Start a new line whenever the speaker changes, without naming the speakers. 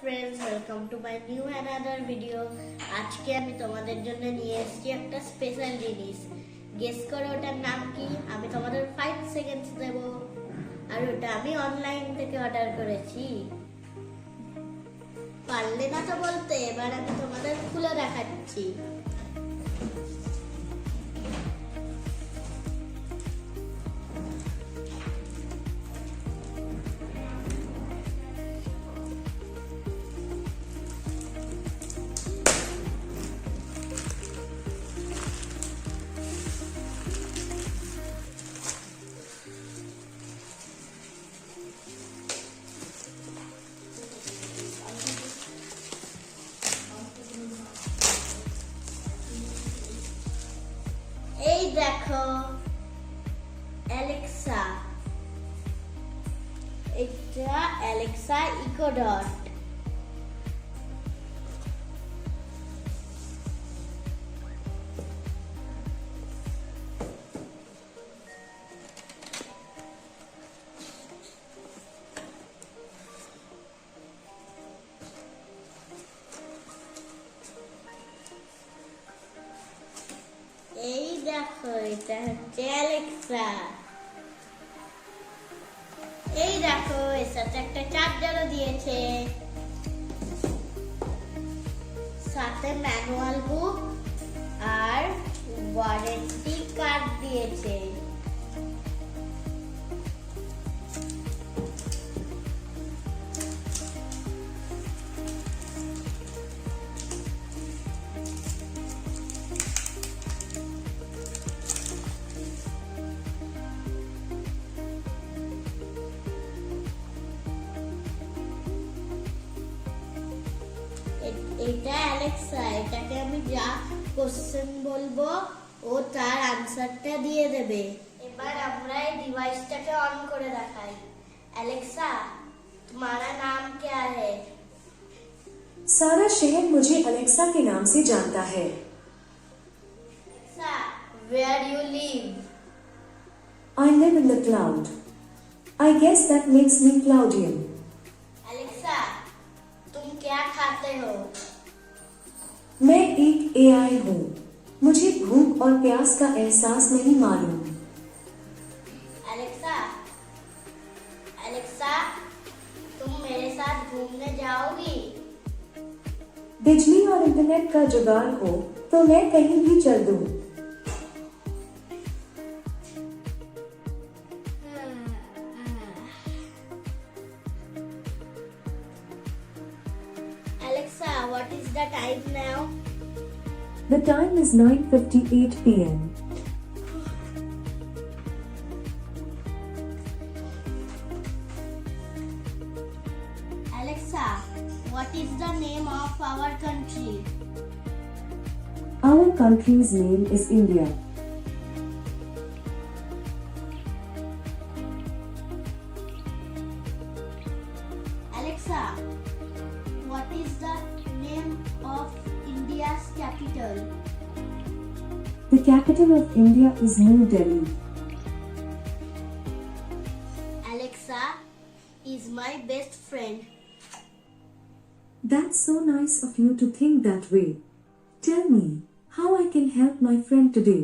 friends, welcome to my new another video. আজকে আমি তোমাদের জন্য নিয়ে এসেছি একটা স্পেশাল জিনিস। গেস করো ওটার নাম কি? আমি তোমাদের 5 সেকেন্ডস দেব। আর ওটা আমি অনলাইন থেকে অর্ডার করেছি। পারলে না তো বলতে, এবার আমি তোমাদের খুলে দেখাচ্ছি। এই দেখো অ্যালেক্সা, এটা অ্যালেক্সা ইকো ডট। এই দেখো এটা হচ্ছে অ্যালেক্সা। এই দেখো এর সাথে একটা চার্জারও দিয়েছে, সাথে ম্যানুয়াল বুক আর ওয়ারেন্টি কার্ড দিয়েছে। এটা অ্যালেক্সা, এটাকে আমি যা কোশ্চেন বলবো ও তার আনসারটা দিয়ে দেবে। এবার আমরা এই ডিভাইসটাকে অন করে দেখাই। অ্যালেক্সা, तुम्हारा नाम क्या है?
सारा शहर मुझे अलेक्सा के नाम से जानता है।
Alexa, where you live?
I live in the cloud. I guess that makes me Cloudian.
Alexa, तुम क्या खाते हो?
मैं एक AI हूँ। मुझे भूख और प्यास का एहसास नहीं मालूम।
Alexa, Alexa, तुम मेरे साथ घूमने जाओगी?
बिजली और इंटरनेट का जुगाड़ हो तो मैं कहीं भी चल दूँ।
Alexa, what is the time now?
The time is 9:58 p.m.
Alexa, what is the name of our country?
Our country's name is India.
Alexa, what is the name of India's capital?
The capital of India is New Delhi.
Alexa is my best friend.
That's so nice of you to think that way. Tell me, how I can help my friend today?